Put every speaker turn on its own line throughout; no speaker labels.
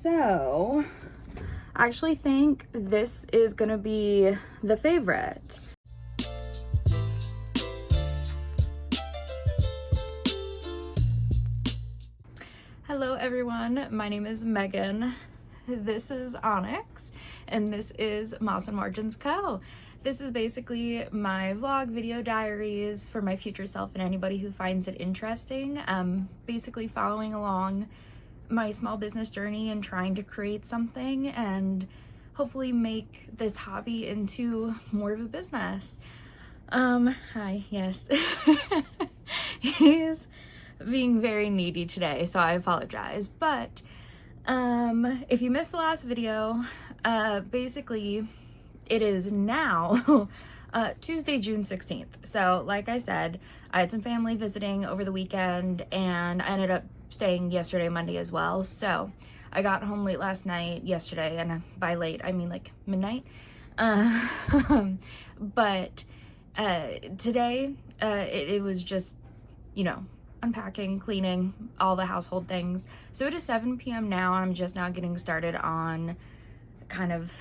So I actually think this is gonna be the favorite. Hello everyone, my name is Megan. This is Onyx, and this is Moss&MarginsCo. This is basically my vlog video diaries for my future self and anybody who finds it interesting. Basically following along my small business journey and trying to create something and hopefully make this hobby into more of a business. Hi, yes. He's being very needy today, so I apologize. But if you missed the last video, basically it is now Tuesday, June 16th. So like I said, I had some family visiting over the weekend and I ended up staying yesterday, Monday as well. So I got home late last night, yesterday, and by late I mean like midnight. But today it was just, you know, unpacking, cleaning, all the household things. So it is 7 p.m. now. I'm just now getting started on kind of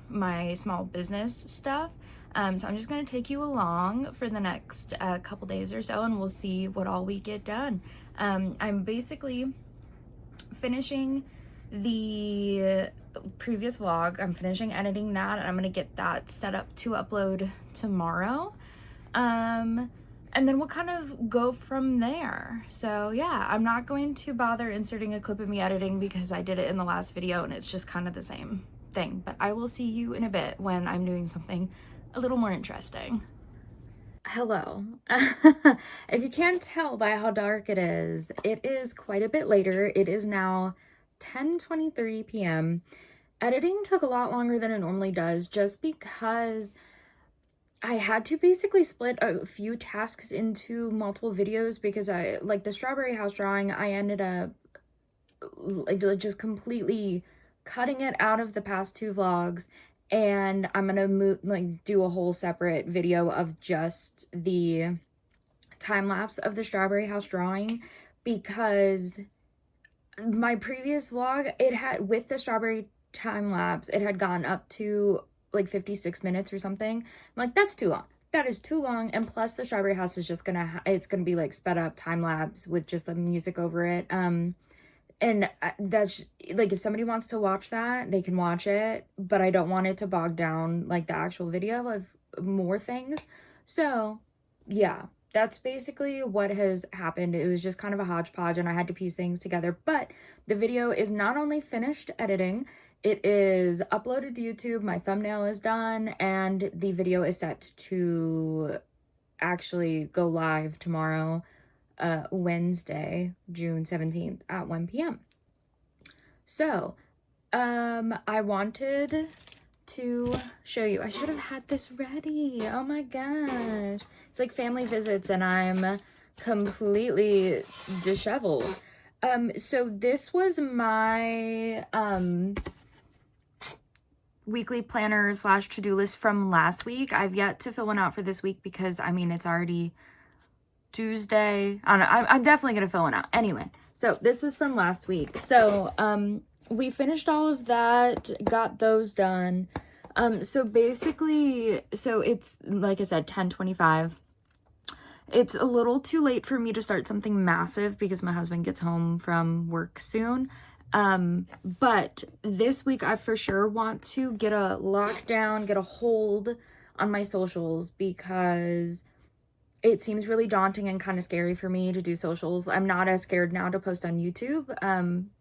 my small business stuff. So I'm just going to take you along for the next couple days or so, and we'll see what all we get done. I'm basically finishing the previous vlog. I'm finishing editing that, and I'm going to get that set up to upload tomorrow. And then we'll kind of go from there. So yeah, I'm not going to bother inserting a clip of me editing because I did it in the last video and it's just kind of the same thing. But I will see you in a bit when I'm doing something a little more interesting. Hello. If you can't tell by how dark it is quite a bit later. It is now 10:23 p.m. Editing took a lot longer than it normally does just because I had to basically split a few tasks into multiple videos because I, like the strawberry house drawing, I ended up like just completely cutting it out of the past two vlogs, and I'm gonna do a whole separate video of just the time lapse of the strawberry house drawing, because my previous vlog, it had, with the strawberry time lapse, it had gone up to like 56 minutes or something. I'm like, that's too long. That is too long. And plus the strawberry house is just gonna it's gonna be like sped up time lapse with just the music over it. And that's like, if somebody wants to watch that, they can watch it, but I don't want it to bog down like the actual video of more things. So yeah, that's basically what has happened. It was just kind of a hodgepodge and I had to piece things together, but the video is not only finished editing, it is uploaded to YouTube, my thumbnail is done, and the video is set to actually go live tomorrow, Wednesday, June 17th at 1 p.m. So, I wanted to show you. I should have had this ready. Oh my gosh. It's like family visits and I'm completely disheveled. So this was my, weekly planner slash to-do list from last week. I've yet to fill one out for this week because, I mean, it's already Tuesday. I don't know. I'm definitely going to fill one out. Anyway, so this is from last week. So, we finished all of that, got those done. So basically, so it's, like I said, 10:25. It's a little too late for me to start something massive because my husband gets home from work soon. But this week I for sure want to get a lockdown, get a hold on my socials, because it seems really daunting and kind of scary for me to do socials. I'm not as scared now to post on YouTube,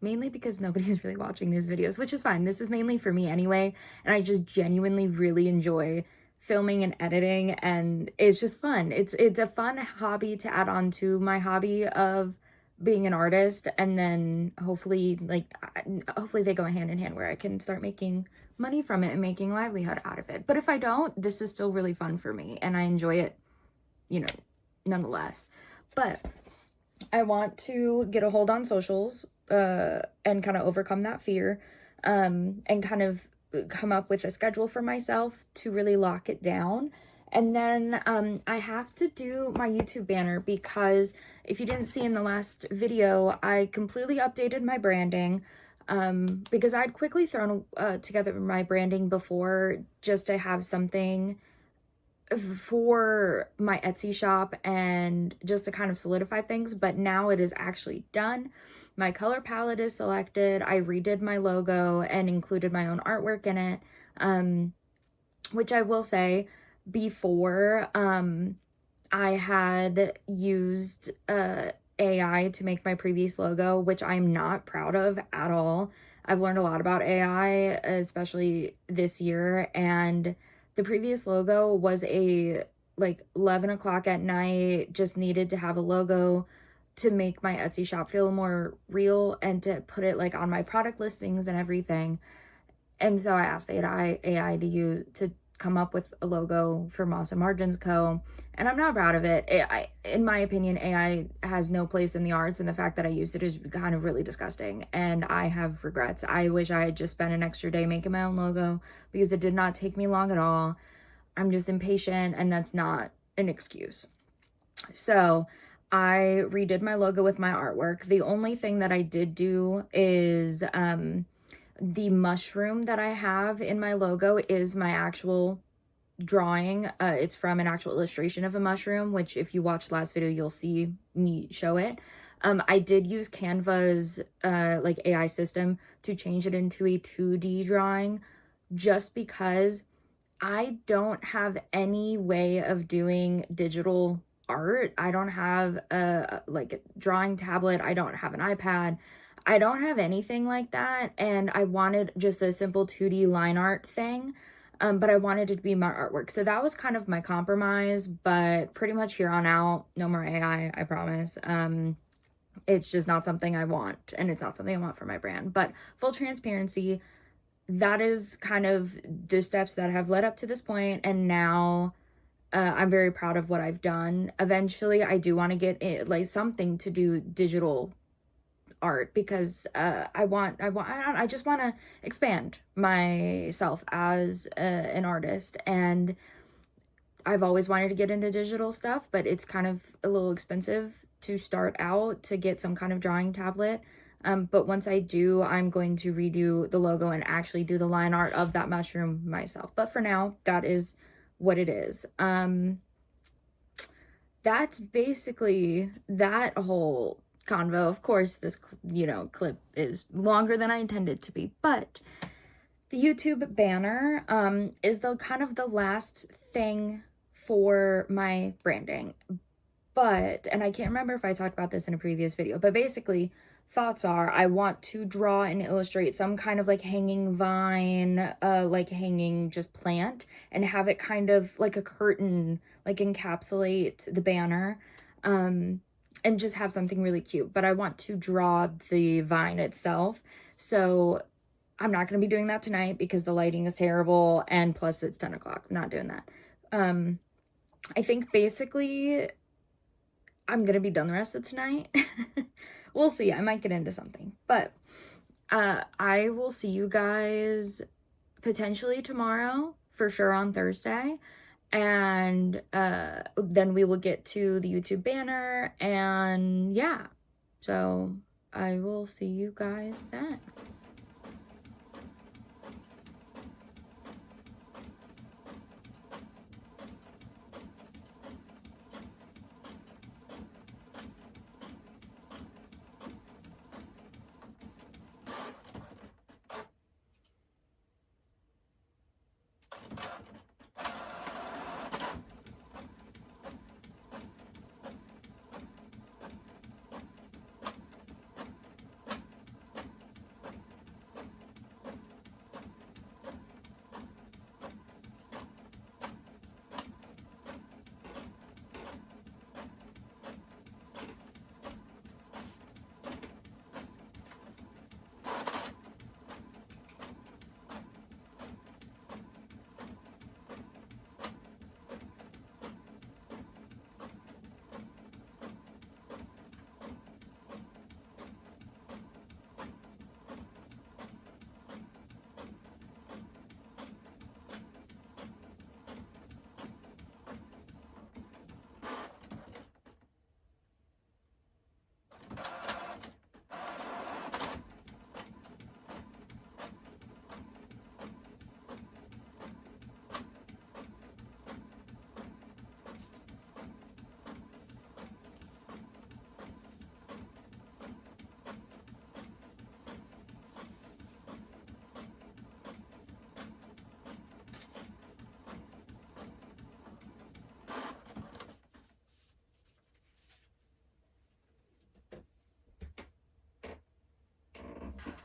mainly because nobody's really watching these videos, which is fine. This is mainly for me anyway, and I just genuinely really enjoy filming and editing, and it's just fun. It's a fun hobby to add on to my hobby of being an artist, and then hopefully they go hand in hand where I can start making money from it and making livelihood out of it. But if I don't, this is still really fun for me and I enjoy it, you know, nonetheless. But I want to get a hold on socials and kind of overcome that fear, and kind of come up with a schedule for myself to really lock it down. And then I have to do my YouTube banner, because if you didn't see in the last video, I completely updated my branding. because I'd quickly thrown together my branding before just to have something for my Etsy shop and just to kind of solidify things, but now it is actually done. My color palette is selected. I redid my logo and included my own artwork in it, which I will say before, I had used AI to make my previous logo, which I'm not proud of at all. I've learned a lot about AI, especially this year, and the previous logo was a like 11 o'clock at night, just needed to have a logo to make my Etsy shop feel more real and to put it like on my product listings and everything. And so I asked AI to come up with a logo for Moss&MarginsCo, and I'm not proud of it. In my opinion, AI has no place in the arts, and the fact that I used it is kind of really disgusting, and I have regrets. I wish I had just spent an extra day making my own logo because it did not take me long at all. I'm just impatient, and that's not an excuse. So I redid my logo with my artwork. The only thing that I did do is the mushroom that I have in my logo is my actual drawing. It's from an actual illustration of a mushroom, which if you watched last video, you'll see me show it. I did use Canva's like AI system to change it into a 2D drawing just because I don't have any way of doing digital art. I don't have a like a drawing tablet. I don't have an iPad. I don't have anything like that, and I wanted just a simple 2D line art thing, but I wanted it to be my artwork. So that was kind of my compromise, but pretty much here on out, no more AI, I promise. It's just not something I want, and it's not something I want for my brand. But full transparency, that is kind of the steps that have led up to this point, and now I'm very proud of what I've done. Eventually, I do want to get it, like something to do digital art because I just want to expand myself as an artist, and I've always wanted to get into digital stuff, but it's kind of a little expensive to start out to get some kind of drawing tablet. But once I do, I'm going to redo the logo and actually do the line art of that mushroom myself. But for now, that is what it is. That's basically that whole convo. Of course, this, clip is longer than I intended to be, but the YouTube banner is the kind of the last thing for my branding. But, and I can't remember if I talked about this in a previous video, but basically thoughts are I want to draw and illustrate some kind of like hanging vine, like hanging just plant, and have it kind of like a curtain, like encapsulate the banner, and just have something really cute. But I want to draw the vine itself. So I'm not going to be doing that tonight because the lighting is terrible. And plus it's 10 o'clock. I'm not doing that. I think basically I'm going to be done the rest of tonight. We'll see. I might get into something. But I will see you guys potentially tomorrow, for sure on Thursday. And then we will get to the YouTube banner, and yeah, so I will see you guys then.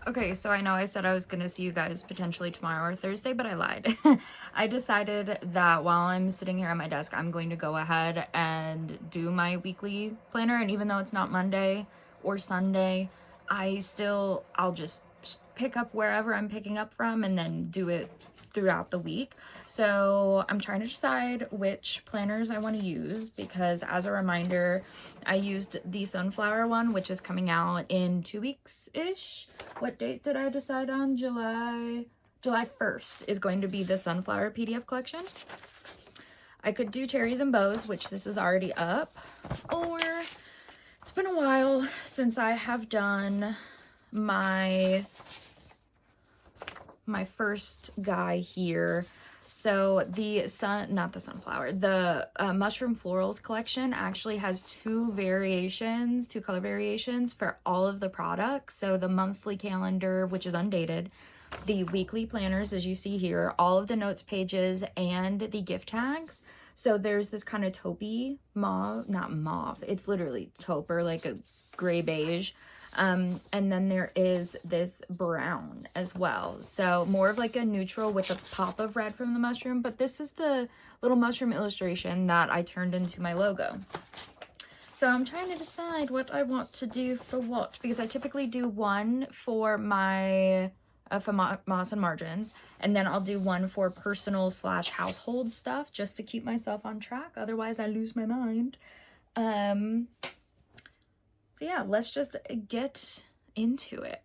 Okay, so I know I said I was going to see you guys potentially tomorrow or Thursday, but I lied. I decided that while I'm sitting here at my desk, I'm going to go ahead and do my weekly planner. And even though it's not Monday or Sunday, I'll just pick up wherever I'm picking up from and then do it throughout the week. So I'm trying to decide which planners I want to use, because as a reminder, I used the sunflower one, which is coming out in 2 weeks-ish. What date did I decide on? July 1st is going to be the sunflower PDF collection. I could do cherries and bows, which this is already up, or it's been a while since I have done my first guy here. So the mushroom florals collection actually has two color variations for all of the products. So the monthly calendar, which is undated, the weekly planners, as you see here, all of the notes pages, and the gift tags. So there's this kind of taupey mauve, not mauve, it's literally taupe, or like a gray beige. And then there is this brown as well. So more of like a neutral with a pop of red from the mushroom, but this is the little mushroom illustration that I turned into my logo. So I'm trying to decide what I want to do for what, because I typically do one for my for Moss and Margins, and then I'll do one for personal / household stuff just to keep myself on track. Otherwise I lose my mind. So yeah, let's just get into it.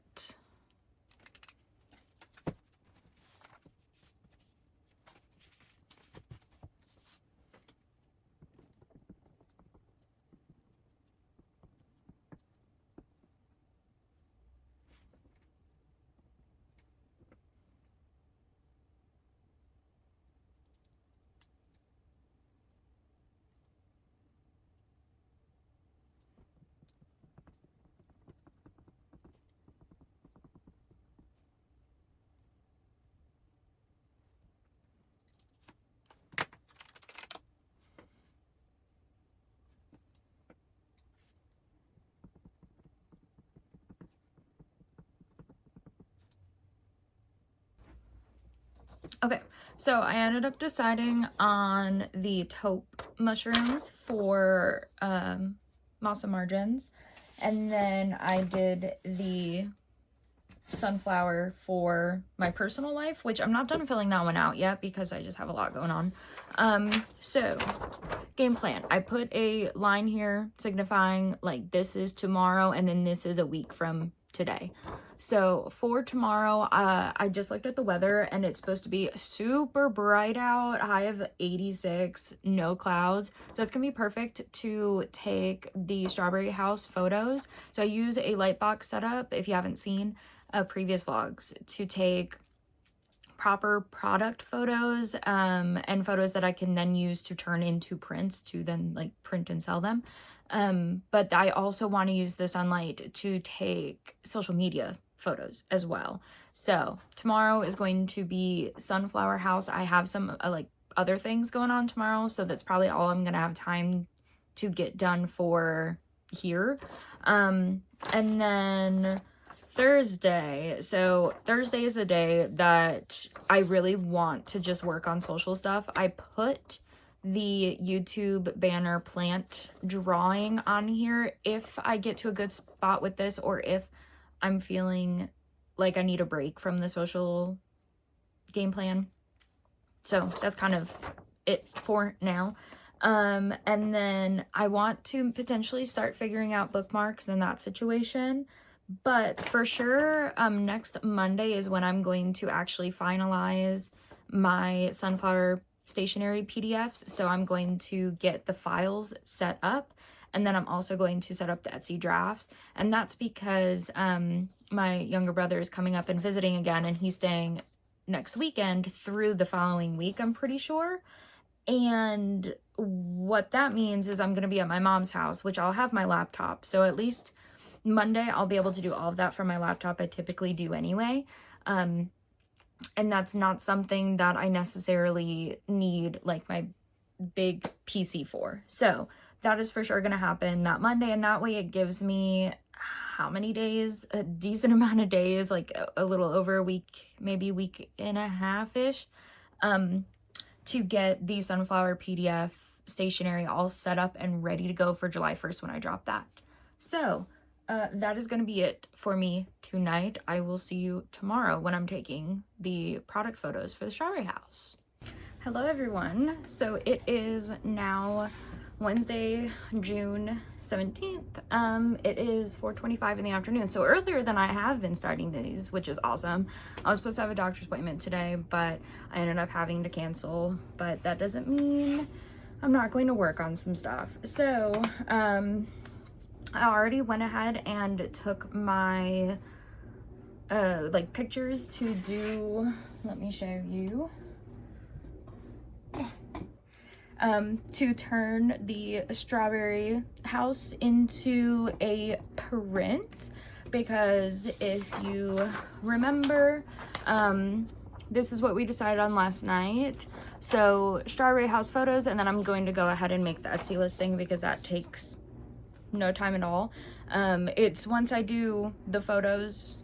Okay, so I ended up deciding on the taupe mushrooms for Moss and Margins, and then I did the sunflower for my personal life, which I'm not done filling that one out yet because I just have a lot going on. So game plan, I put a line here signifying like this is tomorrow and then this is a week from today. So for tomorrow, I just looked at the weather and it's supposed to be super bright out, high of 86, no clouds. So it's gonna be perfect to take the strawberry house photos. So I use a light box setup, if you haven't seen previous vlogs, to take proper product photos and photos that I can then use to turn into prints to then like print and sell them. But I also want to use the sunlight to take social media photos as well. So tomorrow is going to be sunflower house. I have some like other things going on tomorrow, so that's probably all I'm gonna have time to get done for here. And then Thursday. So Thursday is the day that I really want to just work on social stuff. I put the YouTube banner plant drawing on here if I get to a good spot with this, or if I'm feeling like I need a break from the social game plan. So that's kind of it for now. And then I want to potentially start figuring out bookmarks in that situation. But for sure, next Monday is when I'm going to actually finalize my sunflower stationery PDFs. So I'm going to get the files set up, and then I'm also going to set up the Etsy drafts. And that's because my younger brother is coming up and visiting again, and he's staying next weekend through the following week, I'm pretty sure. And what that means is I'm going to be at my mom's house, which I'll have my laptop. So at least Monday I'll be able to do all of that from my laptop. I typically do anyway. And that's not something that I necessarily need like my big PC for. So that is for sure going to happen that Monday, and that way it gives me how many days, a decent amount of days, like a little over a week, maybe a week and a half-ish, to get the sunflower PDF stationery all set up and ready to go for July 1st when I drop that. So that is going to be it for me tonight. I will see you tomorrow when I'm taking the product photos for the strawberry house. Hello everyone. So it is now Wednesday, June 17th. It is 4:25 in the afternoon, so earlier than I have been starting these, which is awesome. I was supposed to have a doctor's appointment today, but I ended up having to cancel, but that doesn't mean I'm not going to work on some stuff. So I already went ahead and took my like pictures to do, let me show you, to turn the strawberry house into a print, because if you remember, this is what we decided on last night. So strawberry house photos, and then I'm going to go ahead and make the Etsy listing because that takes no time at all. It's once I do the photos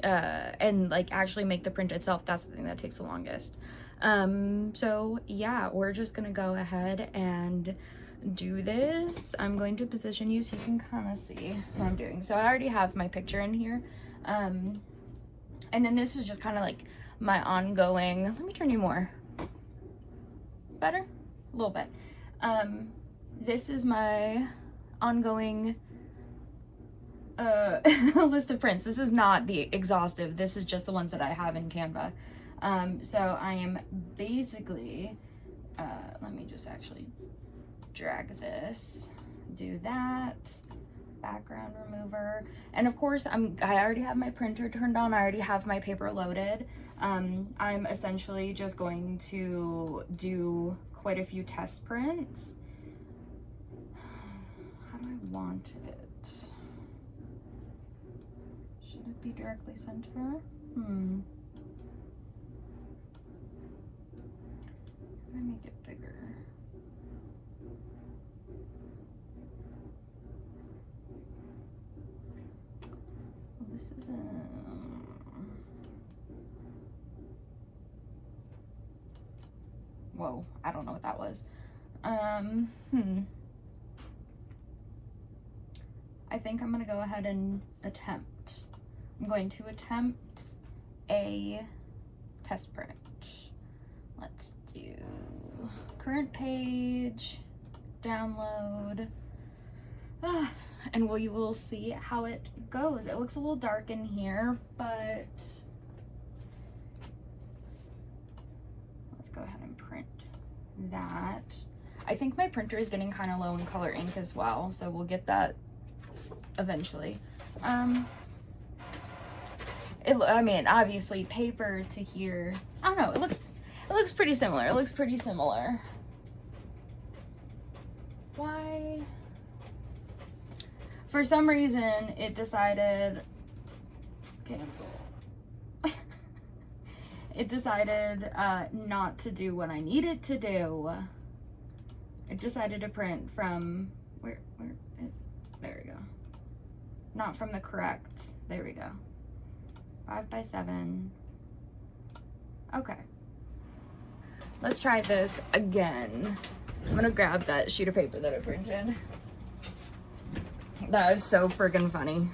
and like actually make the print itself, that's the thing that takes the longest. So yeah, we're just gonna go ahead and do this. I'm going to position you so you can kind of see what I'm doing. So I already have my picture in here, and then this is just kind of like my ongoing, let me turn you more, better, a little bit. This is my ongoing list of prints. This is not the exhaustive, this is just the ones that I have in Canva. So I am basically, let me just actually drag this, do that, background remover, and of course I already have my printer turned on, I already have my paper loaded. I'm essentially just going to do quite a few test prints. How do I want it? Should it be directly center? Let me make it bigger. Well, this isn't. Whoa, I don't know what that was. I think I'm gonna go ahead and attempt. I'm going to attempt a test print. Let's do current page, download, and we will see how it goes. It looks a little dark in here, but let's go ahead and print that. I think my printer is getting kind of low in color ink as well, so we'll get that eventually. I mean, obviously paper to here, I don't know, it looks pretty similar. It looks pretty similar. Why? For some reason, it decided, cancel. It decided not to do what I needed to do. It decided to print from, there we go. Not from the correct, there we go. 5x7. Okay. Let's try this again. I'm gonna grab that sheet of paper that I printed. That is so friggin' funny.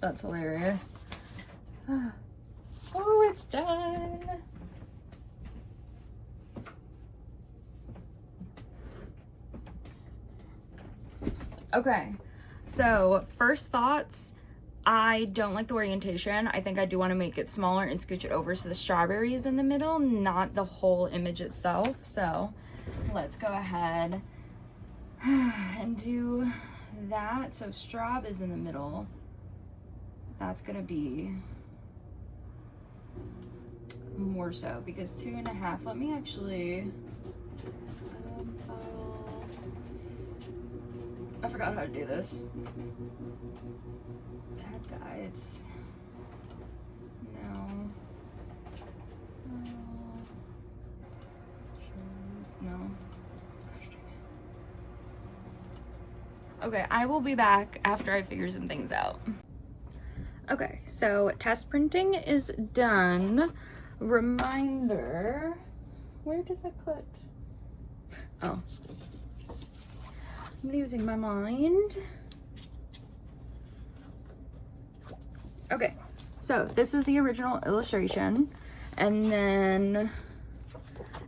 That's hilarious. Oh, it's done. Okay, so first thoughts. I don't like the orientation. I think I do want to make it smaller and scooch it over so the strawberry is in the middle, not the whole image itself. So let's go ahead and do that. So straw is in the middle. That's gonna be more so because 2.5. Let me actually I forgot how to do this. Bad guides. No. No. Gosh dang Okay, I will be back after I figure some things out. Okay, so test printing is done. Reminder, where did I put? Oh, I'm losing my mind. Okay, so this is the original illustration, and then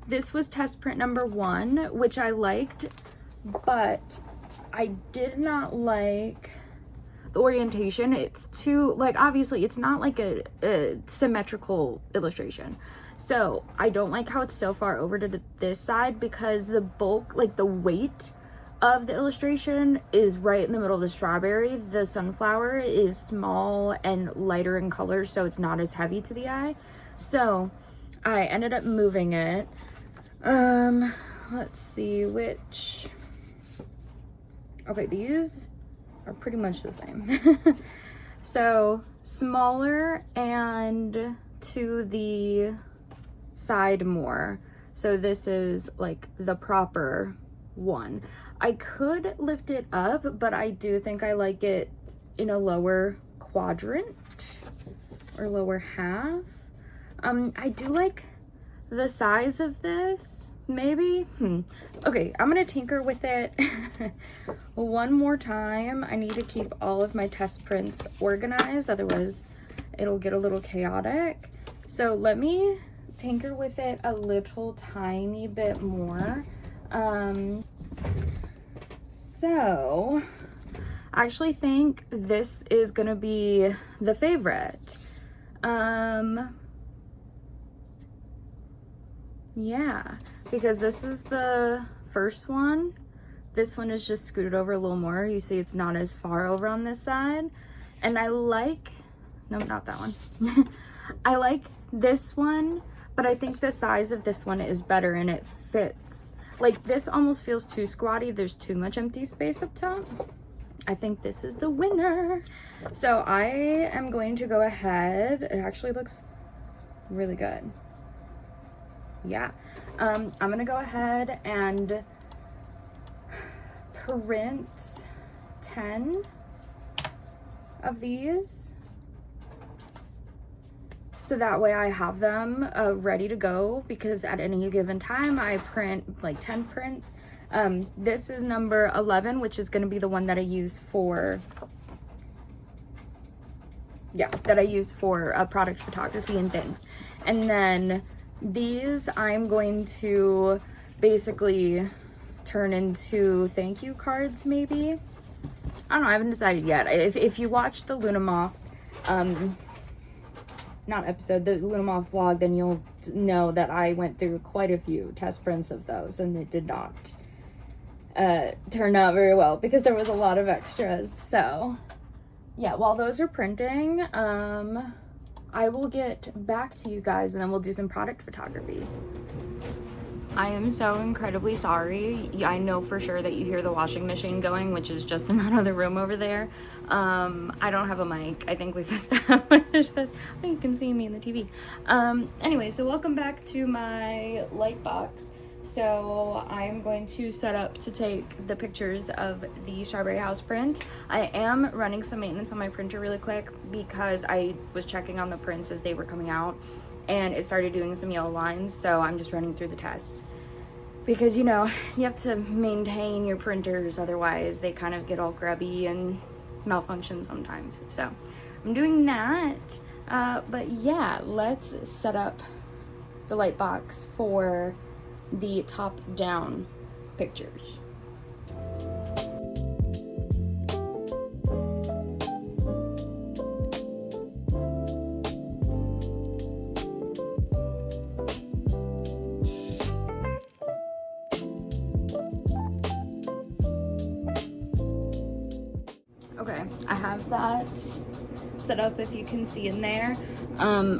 this was test print number 1, which I liked, but I did not like the orientation. It's too, like, obviously it's not like a symmetrical illustration, so I don't like how it's so far over to this side, because the bulk, like the weight of the illustration is right in the middle of the strawberry. The sunflower is small and lighter in color, so it's not as heavy to the eye. So I ended up moving it. Let's see which. Okay, these are pretty much the same. So smaller and to the side more. So this is like the proper one. I could lift it up, but I do think I like it in a lower quadrant or lower half. I do like the size of this, maybe. Okay, I'm gonna tinker with it one more time. I need to keep all of my test prints organized, otherwise it'll get a little chaotic. So let me tinker with it a little tiny bit more. So I actually think this is gonna be the favorite. Yeah, because this is the first one. This one is just scooted over a little more. You see it's not as far over on this side. And I like, no, not that one. I like this one, but I think the size of this one is better and it fits. Like, this almost feels too squatty. There's too much empty space up top. I think this is the winner. So I am going to go ahead. It actually looks really good. Yeah. I'm gonna go ahead and print 10 of these. So that way I have them ready to go, because at any given time I print like 10 prints. This is number 11, which is going to be the one that I use for, product photography and things. And then these I'm going to basically turn into thank you cards, maybe. I don't know, I haven't decided yet. If you watch the Luna Moth, not episode, the Luna Moth vlog, then you'll know that I went through quite a few test prints of those, and it did not turn out very well because there was a lot of extras. So yeah, while those are printing, I will get back to you guys and then we'll do some product photography. I am so incredibly sorry. I know for sure that you hear the washing machine going, which is just in that other room over there. I don't have a mic. I think we've established this. Oh, you can see me in the TV. Anyway, so welcome back to my light box. So I'm going to set up to take the pictures of the strawberry house print. I am running some maintenance on my printer really quick because I was checking on the prints as they were coming out and it started doing some yellow lines, so I'm just running through the tests. Because, you know, you have to maintain your printers, otherwise they kind of get all grubby and malfunction sometimes. So I'm doing that, but yeah, let's set up the light box for the top-down pictures. Okay, I have that set up, if you can see in there.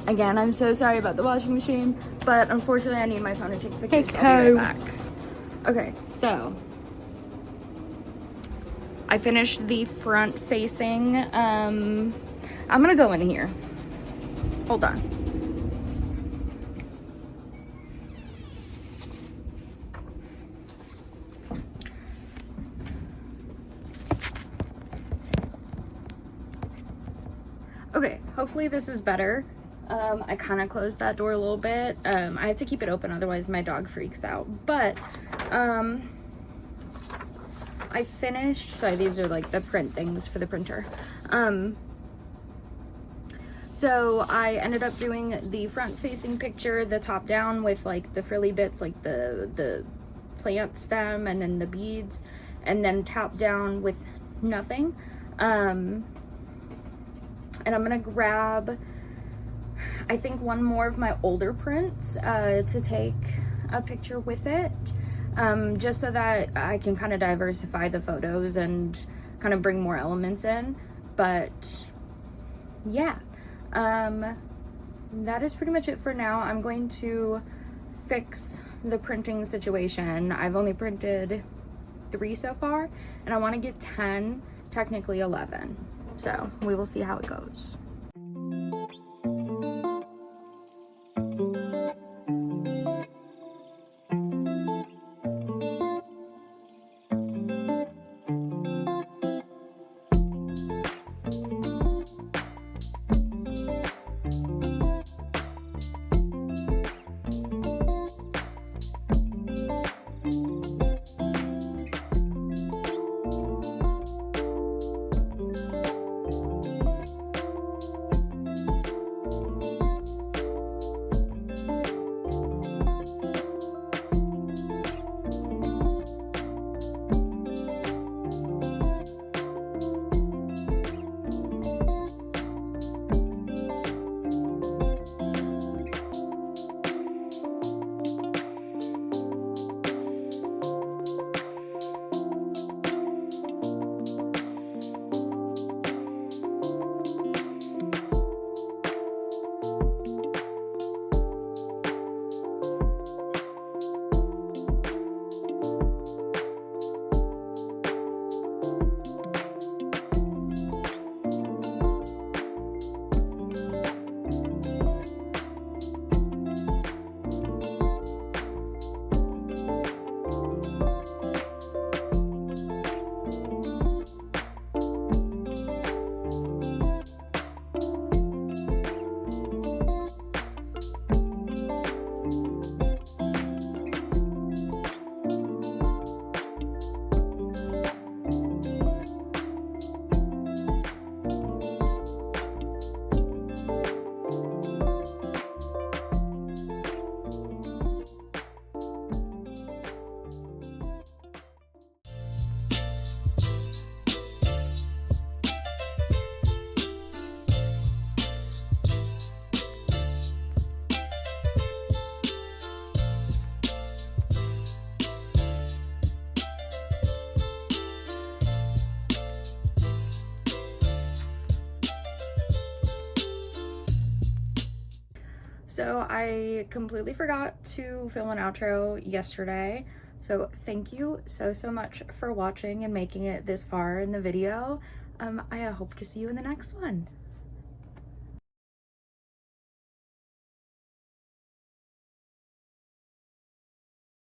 Again, I'm so sorry about the washing machine, but unfortunately I need my phone to take pictures. I'll be right back. Okay, so I finished the front facing. I'm gonna go in here. Hold on. Okay, hopefully this is better. I kind of closed that door a little bit. I have to keep it open, otherwise my dog freaks out. But I finished, sorry, these are like the print things for the printer. So I ended up doing the front facing picture, the top down with like the frilly bits, like the plant stem and then the beads, and then top down with nothing. And I'm gonna grab, I think, one more of my older prints to take a picture with it, just so that I can kind of diversify the photos and kind of bring more elements in. But yeah, that is pretty much it for now. I'm going to fix the printing situation. I've only printed 3 so far, and I want to get 10, technically 11. So we will see how it goes. So I completely forgot to film an outro yesterday. So thank you so much for watching and making it this far in the video. I hope to see you in the next one.